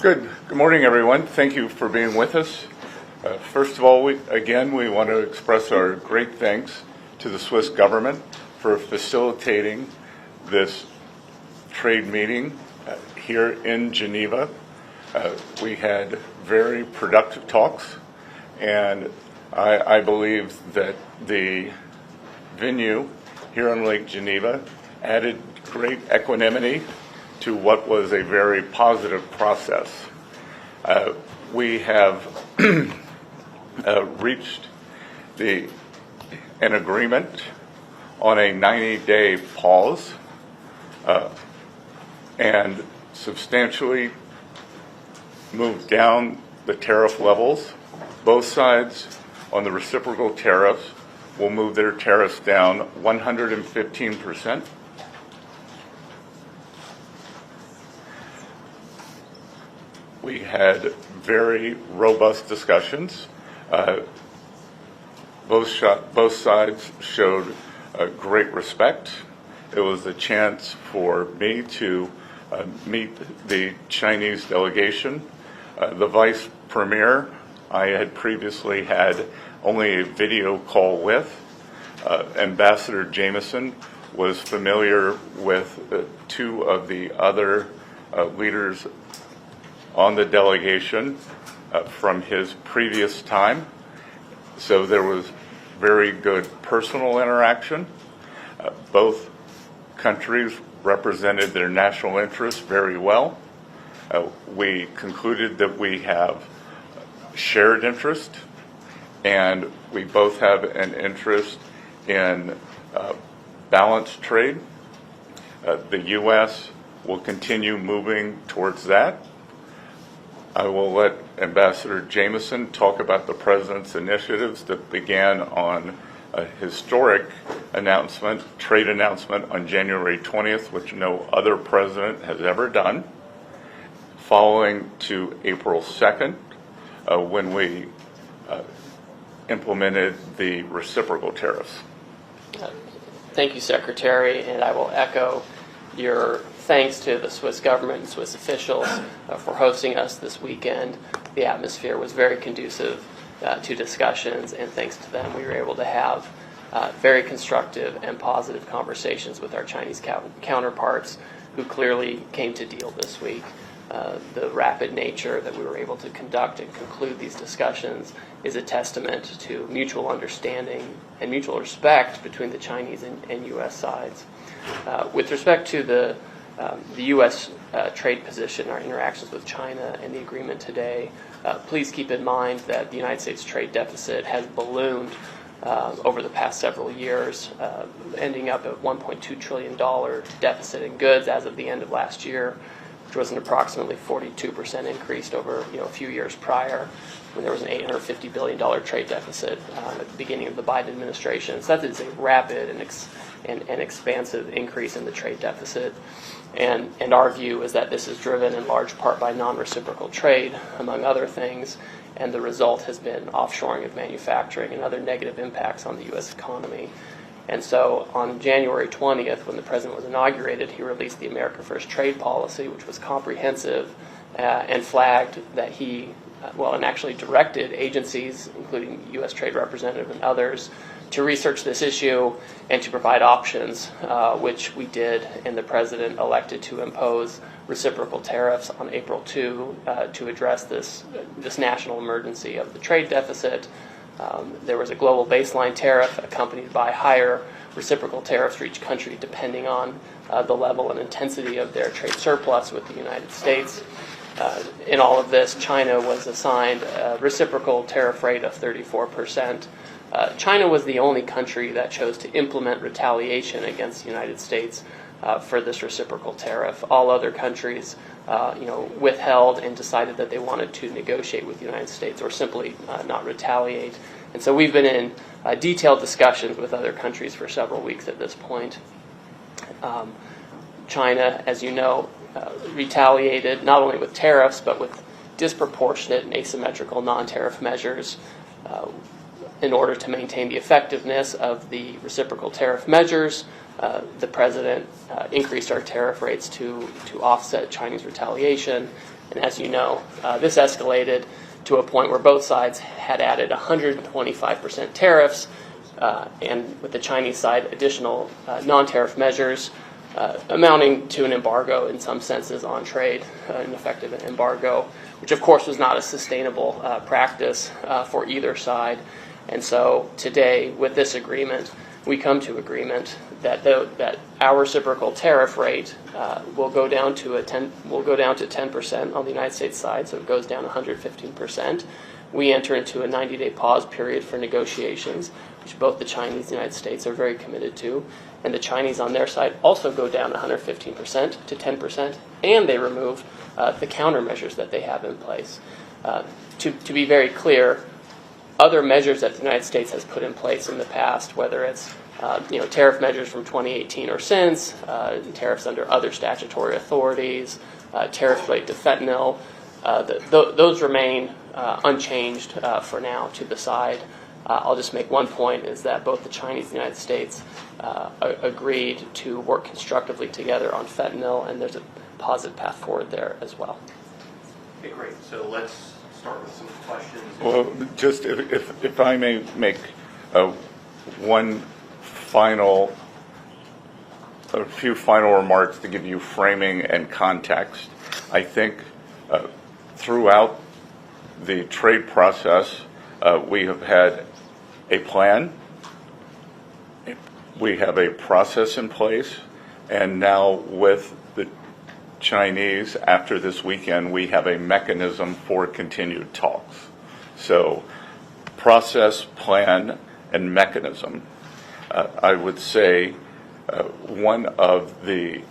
Good morning, everyone. Thank you for being with us. First of all, we want to express our great thanks to the Swiss government for facilitating this trade meeting here in Geneva. We had very productive talks, and I believe that the venue here on Lake Geneva added great equanimity to what was a very positive process. We have reached an agreement on a 90-day pause and substantially moved down the tariff levels. Both sides on the reciprocal tariffs will move their tariffs down 115%. We had very robust discussions. Both sides showed great respect. It was a chance for me to meet the Chinese delegation. The vice premier I had previously had only a video call with. Ambassador Jameson was familiar with two of the other leaders on the delegation from his previous time. So there was very good personal interaction. Both countries represented their national interests very well. We concluded that we have shared interest, and we both have an interest in balanced trade. The U.S. will continue moving towards that. I will let Ambassador Jameson talk about the President's initiatives that began on a historic trade announcement on January 20th, which no other president has ever done, following to April 2nd, when we implemented the reciprocal tariffs. Thank you, Secretary, and I will echo your thanks to the Swiss government and Swiss officials for hosting us this weekend. The atmosphere was very conducive to discussions, and thanks to them, we were able to have very constructive and positive conversations with our Chinese counterparts, who clearly came to deal this week. The rapid nature that we were able to conduct and conclude these discussions is a testament to mutual understanding and mutual respect between the Chinese and U.S. sides. With respect to the U.S. trade position, our interactions with China, and the agreement today, please keep in mind that the United States trade deficit has ballooned over the past several years, ending up at $1.2 trillion deficit in goods as of the end of last year, which was an approximately 42% increase over a few years prior, when there was an $850 billion trade deficit at the beginning of the Biden administration. So that is a rapid and expansive increase in the trade deficit. And our view is that this is driven in large part by non-reciprocal trade, among other things, and the result has been offshoring of manufacturing and other negative impacts on the U.S. economy. And so on January 20th, when the President was inaugurated, he released the America First trade policy, which was comprehensive and flagged that and actually directed agencies, including U.S. Trade Representative and others, to research this issue and to provide options, which we did, and the President elected to impose reciprocal tariffs on April 2 to address this national emergency of the trade deficit. There was a global baseline tariff accompanied by higher reciprocal tariffs for each country depending on the level and intensity of their trade surplus with the United States. In all of this, China was assigned a reciprocal tariff rate of 34%. China was the only country that chose to implement retaliation against the United States for this reciprocal tariff. All other countries, withheld and decided that they wanted to negotiate with the United States or simply not retaliate. And so we've been in detailed discussions with other countries for several weeks at this point. China, as you know, retaliated not only with tariffs but with disproportionate and asymmetrical non-tariff measures in order to maintain the effectiveness of the reciprocal tariff measures. The President increased our tariff rates to offset Chinese retaliation, And as you know, this escalated to a point where both sides had added 125% tariffs, and with the Chinese side, additional non-tariff measures amounting to an embargo in some senses on trade, an effective embargo, which of course was not a sustainable practice for either side. And so today, with this agreement, we come to agreement that our reciprocal tariff rate will go down to 10% on the United States side, so it goes down 115%. We enter into a 90-day pause period for negotiations, which both the Chinese and the United States are very committed to, and the Chinese on their side also go down 115% to 10%, and they remove the countermeasures that they have in place. To be very clear, other measures that the United States has put in place in the past, whether it's tariff measures from 2018 or since, tariffs under other statutory authorities, tariffs related to fentanyl, those remain unchanged for now to the side. I'll just make one point, is that both the Chinese and the United States agreed to work constructively together on fentanyl, and there's a positive path forward there as well. Okay, great. So let's start with some questions. Well, just if I may make a few final remarks to give you framing and context. I think throughout the trade process, we have had a plan, we have a process in place, and now with the Chinese, after this weekend, we have a mechanism for continued talks. So, process, plan, and mechanism. I would say one of the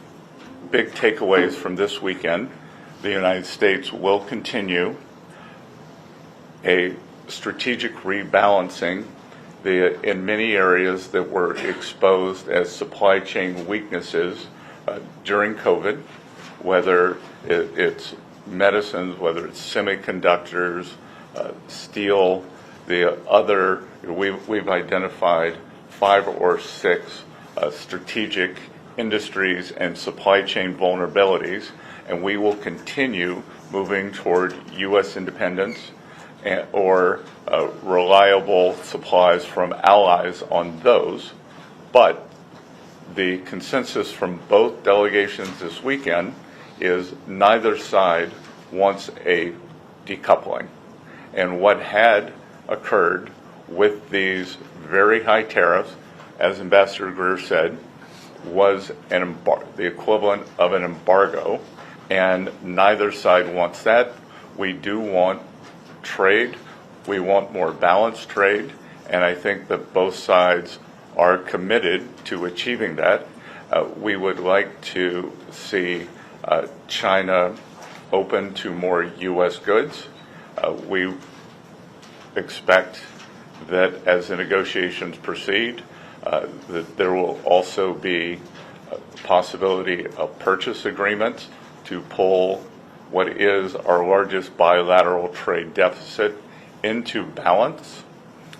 big takeaways from this weekend, the United States will continue a strategic rebalancing in many areas that were exposed as supply chain weaknesses during COVID, whether it's medicines, whether it's semiconductors, steel, we've identified 5 or 6 strategic industries and supply chain vulnerabilities, and we will continue moving toward U.S. independence or reliable supplies from allies on those. But the consensus from both delegations this weekend is neither side wants a decoupling. And what had occurred with these very high tariffs, as Ambassador Greer said, was the equivalent of an embargo, and neither side wants that. We do want trade. We want more balanced trade, and I think that both sides are committed to achieving that. We would like to see China open to more U.S. goods. We expect that as the negotiations proceed, that there will also be a possibility of purchase agreements to pull what is our largest bilateral trade deficit into balance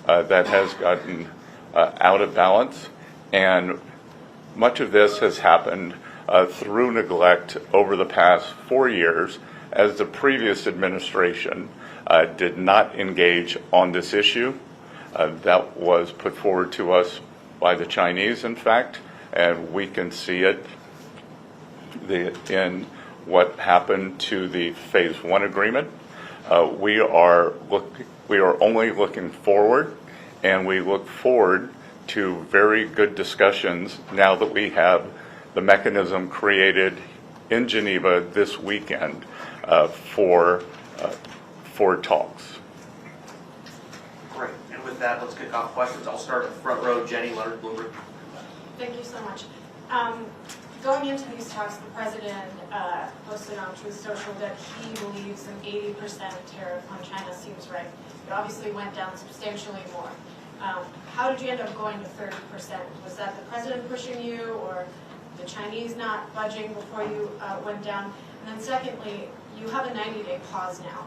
that has gotten out of balance. And much of this has happened through neglect over the past 4 years, as the previous administration did not engage on this issue. That was put forward to us by the Chinese, in fact, and we can see it in what happened to the Phase 1 agreement. We are only looking forward, and we look forward to very good discussions now that we have the mechanism created in Geneva this weekend for talks. Great. And with that, let's kick off questions. I'll start at the front row. Jenny Leonard, Bloomberg. Thank you so much. Going into these talks, the president posted on Truth Social that he believes an 80% tariff on China seems right. It obviously went down substantially more. How did you end up going to 30%? Was that the president pushing you, or the Chinese not budging before you went down? And then secondly, you have a 90-day pause now,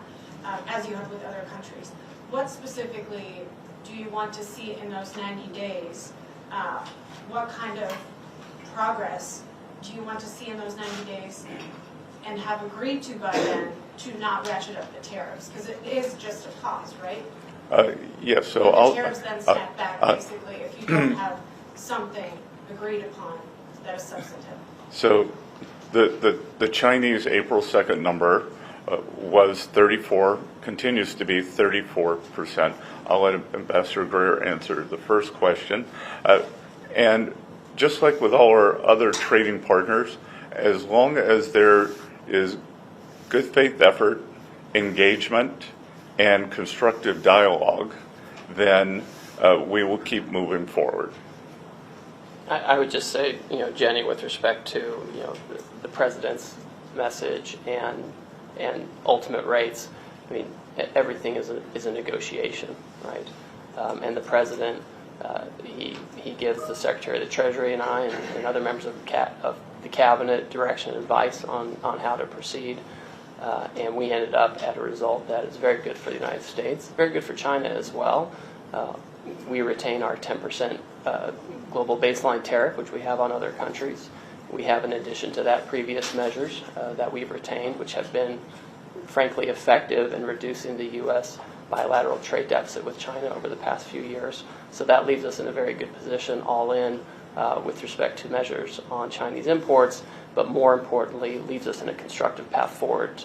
as you have with other countries. What specifically do you want to see in those 90 days? What kind of progress do you want to see in those 90 days and have agreed to by then to not ratchet up the tariffs? Because it is just a pause, right? Yes, so And the I'll... tariffs then snap back, basically, if you don't have something agreed upon that is substantive. So the Chinese April 2nd number was 34, continues to be 34%. I'll let Ambassador Greer answer the first question. And just like with all our other trading partners, as long as there is good faith effort, engagement, and constructive dialogue, then we will keep moving forward. I would just say, Jenny, with respect to, the president's message and ultimate rates, I mean, everything is a negotiation, right? And the president, he gives the Secretary of the Treasury and I and other members of the cabinet direction and advice on how to proceed. And we ended up at a result that is very good for the United States, very good for China as well. We retain our 10% global baseline tariff, which we have on other countries. We have, in addition to that, previous measures that we've retained, which have been, frankly, effective in reducing the U.S. bilateral trade deficit with China over the past few years. So that leaves us in a very good position, all in, with respect to measures on Chinese imports, but more importantly, leaves us in a constructive path forward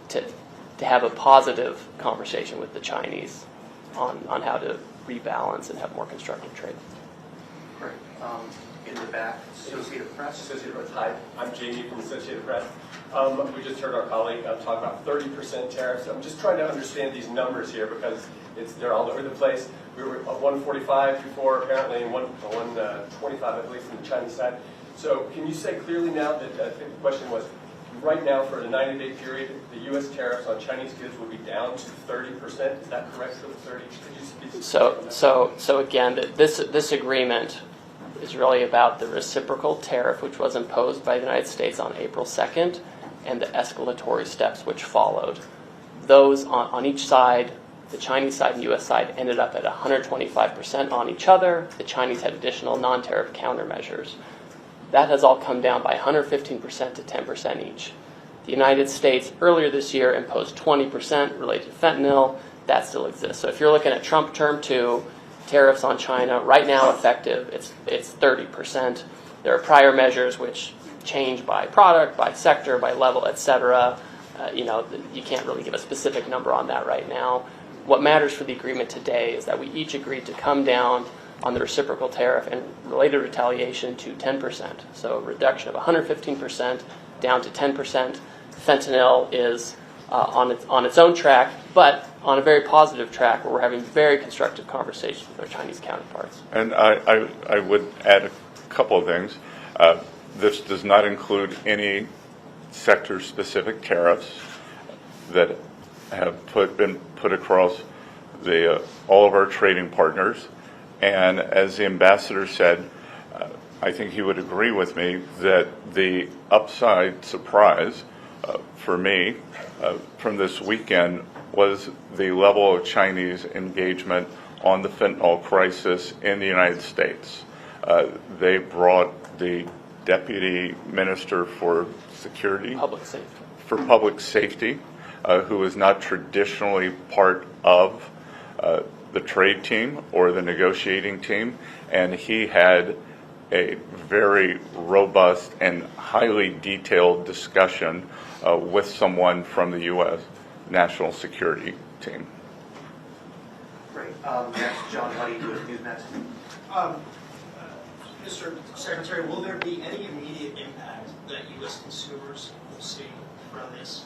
to have a positive conversation with the Chinese on how to rebalance and have more constructive trade. Great. In the back, Associated Press. Associated Press. Hi, I'm Jamie from Associated Press. We just heard our colleague talk about 30% tariffs. I'm just trying to understand these numbers here because they're all over the place. We were at 145 before, apparently, and 125, I believe, from the Chinese side. So can you say clearly now that, I think the question was, right now for the 90-day period, the U.S. tariffs on Chinese goods will be down to 30%? Is that correct for the 30? Could you speak So again, this agreement is really about the reciprocal tariff, which was imposed by the United States on April 2nd, and the escalatory steps which followed. Those on each side, the Chinese side and U.S. side, ended up at 125% on each other. The Chinese had additional non-tariff countermeasures. That has all come down by 115% to 10% each. The United States earlier this year imposed 20% related to fentanyl. That still exists. So if you're looking at Trump Term 2, tariffs on China, right now effective, it's 30%. There are prior measures which change by product, by sector, by level, et cetera. You can't really give a specific number on that right now. What matters for the agreement today is that we each agreed to come down on the reciprocal tariff and related retaliation to 10%. So a reduction of 115% down to 10%. Fentanyl is on its own track, but on a very positive track where we're having very constructive conversations with our Chinese counterparts. And I would add a couple of things. This does not include any sector-specific tariffs that have been put across all of our trading partners. And as the ambassador said, I think he would agree with me that the upside surprise for me from this weekend was the level of Chinese engagement on the fentanyl crisis in the United States. They brought the Deputy Minister for Public Safety, who is not traditionally part of the trade team or the negotiating team, and he had a very robust and highly detailed discussion with someone from the U.S. National Security Team. Great. Next, John Huddy with Newsnet. Mr. Secretary, will there be any immediate impact that U.S. consumers will see from this?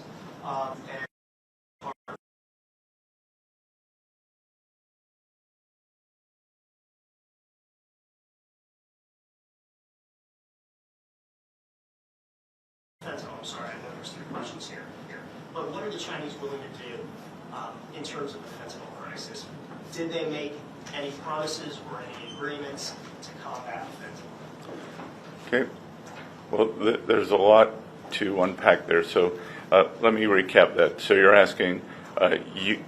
I'm sorry, I know there's three questions here. But what are the Chinese willing to do in terms of the fentanyl crisis? Did they make any promises or any agreements to combat fentanyl? Okay. Well, there's a lot to unpack there. So let me recap that. So you're asking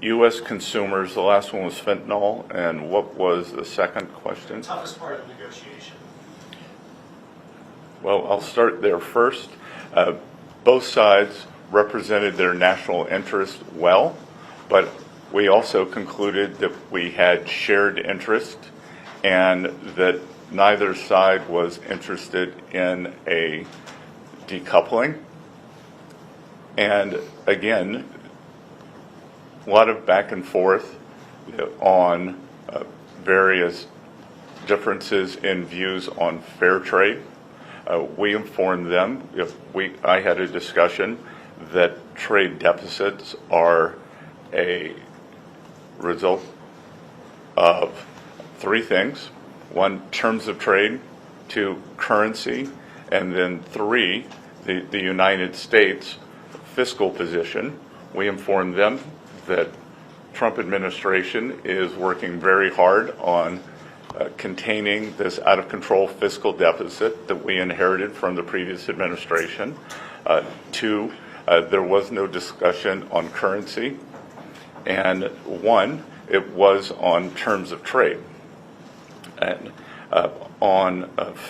U.S. consumers, the last one was fentanyl, and what was the second question? The toughest part of the negotiation. Well, I'll start there first. both sides represented their national interest well, but we also concluded that we had shared interest and that neither side was interested in a decoupling. And again, a lot of back and forth on various differences in views on fair trade. We informed them, I had a discussion that trade deficits are a result of three things. One, terms of trade. Two, currency. And then three, the United States fiscal position. We informed them that Trump administration is working very hard on containing this out-of-control fiscal deficit that we inherited from the previous administration. Two, there was no discussion on currency. And one, it was on terms of trade. And on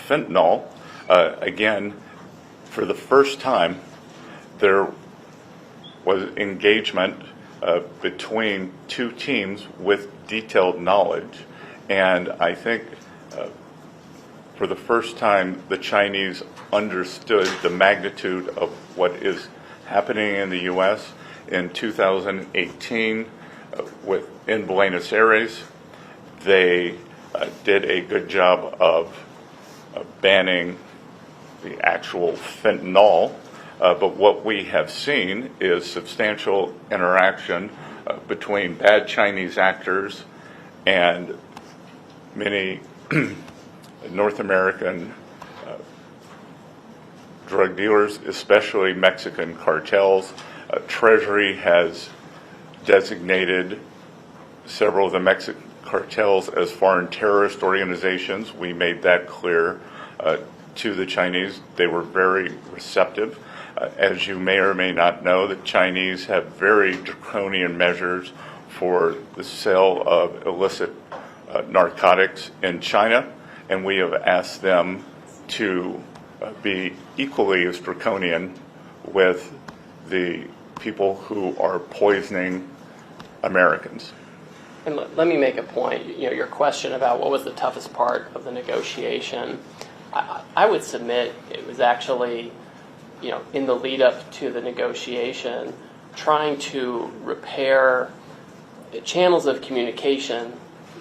fentanyl, again, for the first time, there was engagement between two teams with detailed knowledge. And I think for the first time, the Chinese understood the magnitude of what is happening in the U.S. in 2018 in Buenos Aires. They did a good job of banning the actual fentanyl, but what we have seen is substantial interaction between bad Chinese actors and many North American drug dealers, especially Mexican cartels. Treasury has designated several of the Mexican cartels as foreign terrorist organizations. We made that clear to the Chinese. They were very receptive. As you may or may not know, the Chinese have very draconian measures for the sale of illicit narcotics in China, and we have asked them to be equally as draconian with the people who are poisoning Americans. And let me make a point. Your question about what was the toughest part of the negotiation, I would submit it was actually, in the lead up to the negotiation, trying to repair channels of communication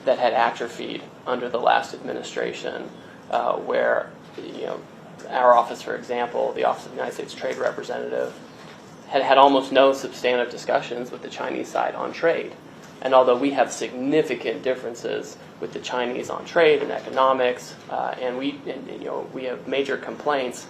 that had atrophied under the last administration, where, our office, for example, the Office of the United States Trade Representative, had almost no substantive discussions with the Chinese side on trade. And although we have significant differences with the Chinese on trade and economics, and we have major complaints,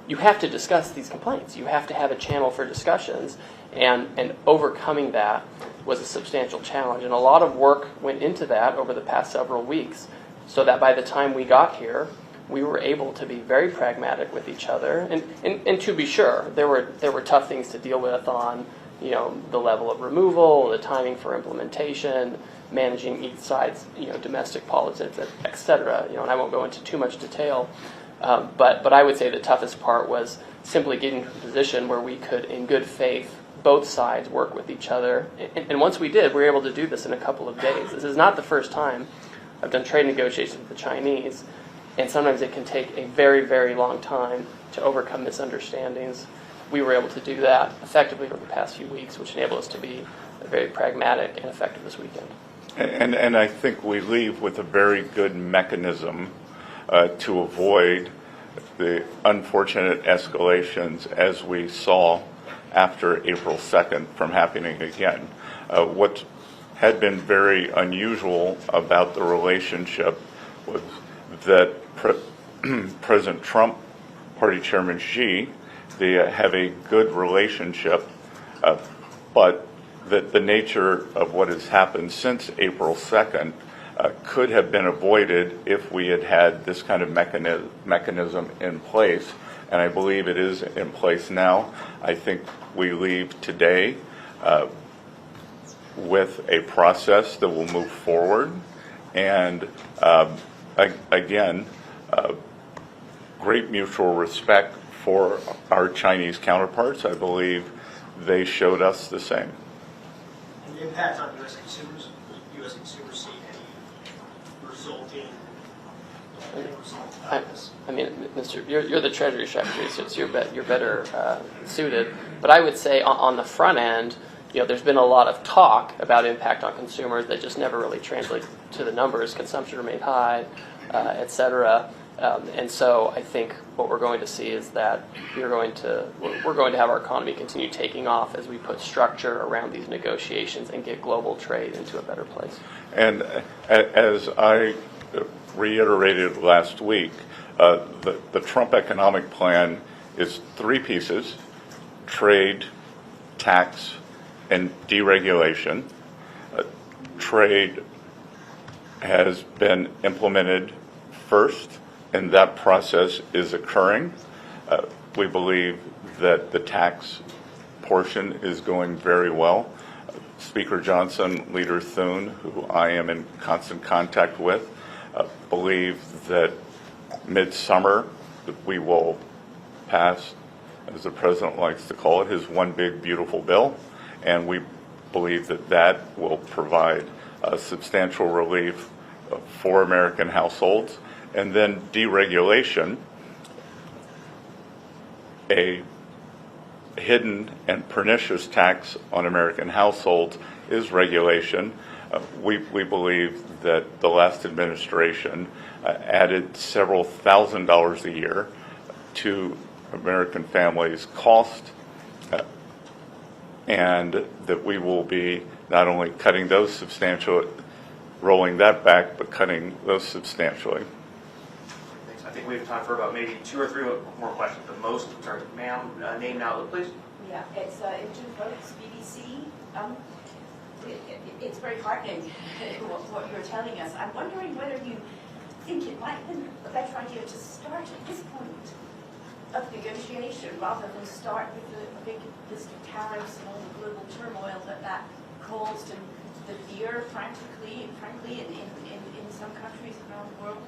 you have to discuss these complaints. You have to have a channel for discussions, and overcoming that was a substantial challenge. And a lot of work went into that over the past several weeks, so that by the time we got here, we were able to be very pragmatic with each other. And to be sure, there were tough things to deal with on the level of removal, the timing for implementation, managing each side's domestic politics, et cetera. And I won't go into too much detail. But I would say the toughest part was simply getting to a position where we could, in good faith, both sides work with each other. And once we did, we were able to do this in a couple of days. This is not the first time I've done trade negotiations with the Chinese, and sometimes it can take a very, very long time to overcome misunderstandings. We were able to do that effectively over the past few weeks, which enabled us to be very pragmatic and effective this weekend. And I think we leave with a very good mechanism to avoid the unfortunate escalations as we saw after April 2nd from happening again. What had been very unusual about the relationship was that President Trump, Party Chairman Xi, they have a good relationship, but that the nature of what has happened since April 2nd could have been avoided if we had had this kind of mechanism in place, and I believe it is in place now. I think we leave today with a process that will move forward, and again, great mutual respect for our Chinese counterparts. I believe they showed us the same. And the impact on U.S. consumers? Will U.S. consumers see any resulting result out of this? I mean, Mr. You're the Treasury Secretary, so you're better suited. But I would say on the front end, there's been a lot of talk about impact on consumers that just never really translates to the numbers. Consumption remained high, et cetera. And so I think what we're going to see is that we're going to have our economy continue taking off as we put structure around these negotiations and get global trade into a better place. And as I reiterated last week, the Trump economic plan is 3 pieces: trade, tax, and deregulation. Trade has been implemented first, and that process is occurring. We believe that the tax portion is going very well. Speaker Johnson, Leader Thune, who I am in constant contact with, believe that midsummer we will pass, as the president likes to call it, his one big beautiful bill, and we believe that that will provide substantial relief for American households. And then deregulation, a hidden and pernicious tax on American households, is regulation. We believe that the last administration added several $1,000s a year to American families' cost, and that we will be not only cutting those substantially, rolling that back, but cutting those substantially. Thanks. I think we have time for about maybe 2 or 3 more questions. The most, sorry, ma'am, name and outlook, please. Yeah, it's Imogen Folks, BBC. It's very heartening what you're telling us. I'm wondering whether you think it might have been a better idea to start at this point of negotiation rather than start with the big list of tariffs and all the global turmoil that caused and the fear, frankly, in some countries around the world.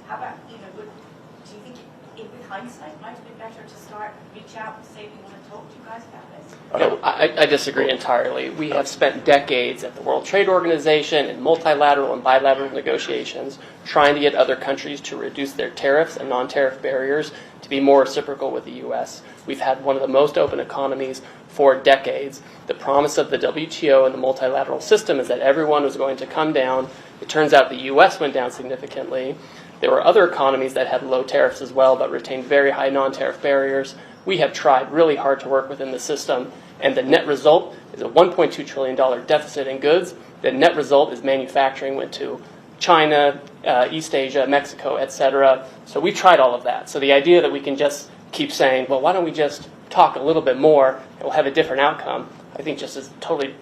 How about, do you think in hindsight might have been better to start, reach out and say we want to talk to you guys about this? No, I disagree entirely. We have spent decades at the World Trade Organization in multilateral and bilateral negotiations trying to get other countries to reduce their tariffs and non-tariff barriers to be more reciprocal with the U.S. We've had one of the most open economies for decades. The promise of the WTO and the multilateral system is that everyone was going to come down. It turns out the U.S. went down significantly. There were other economies that had low tariffs as well, but retained very high non-tariff barriers. We have tried really hard to work within the system, and the net result is a $1.2 trillion deficit in goods. The net result is manufacturing went to China, East Asia, Mexico, etc. So we tried all of that. So the idea that we can just keep saying, well, why don't we just talk a little bit more and we'll have a different outcome, I think just is totally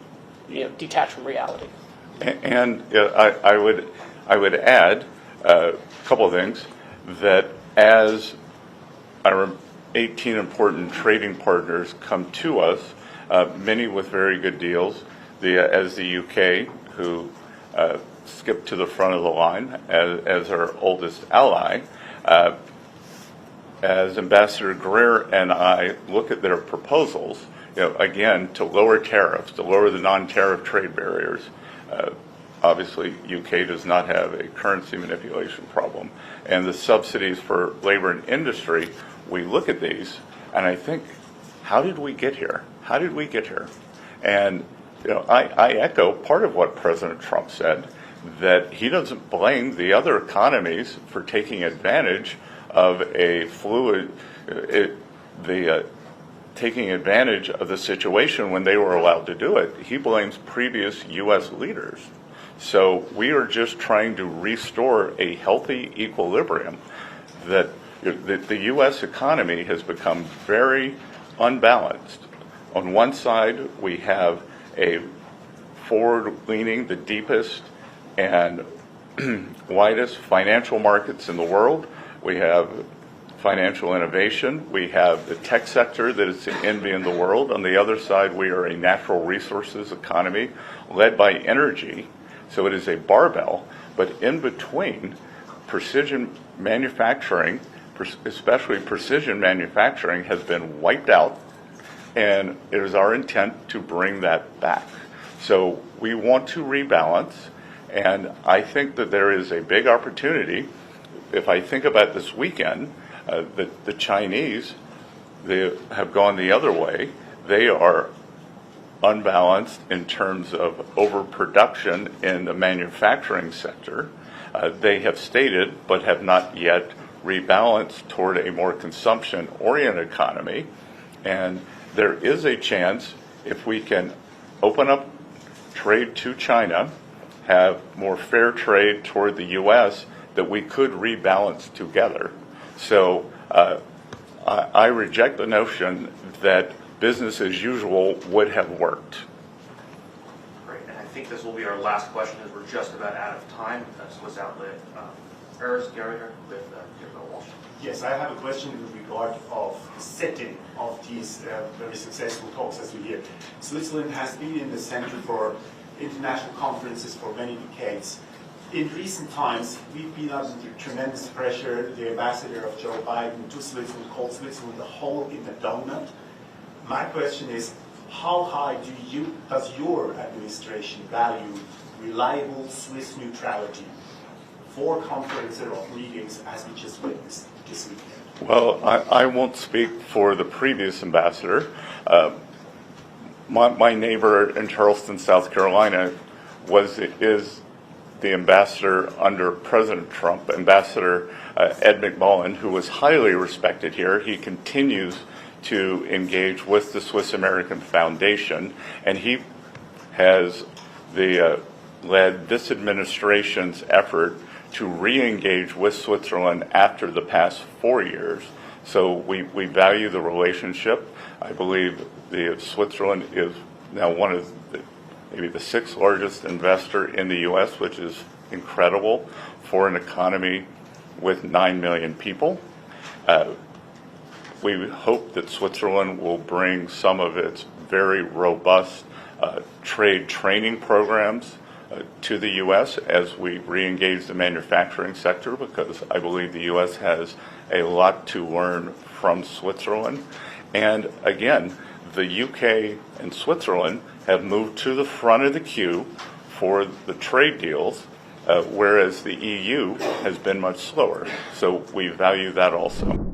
detached from reality. And I would add a couple of things, that as our 18 important trading partners come to us, many with very good deals, as the UK, who skipped to the front of the line as our oldest ally, as Ambassador Greer and I look at their proposals, again, to lower tariffs, to lower the non-tariff trade barriers. Obviously, UK does not have a currency manipulation problem. And the subsidies for labor and industry, we look at these, and I think, how did we get here? How did we get here? And I echo part of what President Trump said, that he doesn't blame the other economies for taking advantage of a fluid, taking advantage of the situation when they were allowed to do it. He blames previous U.S. leaders. So we are just trying to restore a healthy equilibrium. That the U.S. economy has become very unbalanced. On one side, we have a forward-leaning, the deepest and widest financial markets in the world. We have financial innovation. We have the tech sector that is the envy in the world. On the other side, we are a natural resources economy led by energy. So it is a barbell, but in between, precision manufacturing, especially precision manufacturing, has been wiped out, and it is our intent to bring that back. So we want to rebalance, and I think that there is a big opportunity. If I think about this weekend, the Chinese, they have gone the other way. They are unbalanced in terms of overproduction in the manufacturing sector. They have stated, but have not yet rebalanced toward a more consumption-oriented economy. And there is a chance, if we can open up trade to China, have more fair trade toward the U.S., that we could rebalance together. So I reject the notion that business as usual would have worked. Great, and I think this will be our last question as we're just about out of time. Swiss outlet, Urs Geringer with Dearborn Walsh. Yes, I have a question in regard of the setting of these very successful talks as we hear. Switzerland has been in the center for international conferences for many decades. In recent times, we've been under tremendous pressure. The ambassador of Joe Biden to Switzerland called Switzerland the hole in the donut. My question is, how high does your administration value reliable Swiss neutrality for conferences or meetings as we just witnessed this weekend? Well, I won't speak for the previous ambassador. My neighbor in Charleston, South Carolina, is the ambassador under President Trump, Ambassador Ed McMullen, who was highly respected here. He continues to engage with the Swiss American Foundation, and he has led this administration's effort to re-engage with Switzerland after the past 4 years. So we value the relationship. I believe Switzerland is now one of maybe the sixth largest investor in the U.S., which is incredible for an economy with 9 million people. We hope that Switzerland will bring some of its very robust trade training programs to the U.S. as we re-engage the manufacturing sector, because I believe the U.S. has a lot to learn from Switzerland. And again, the UK and Switzerland have moved to the front of the queue for the trade deals, whereas the EU has been much slower. So we value that also.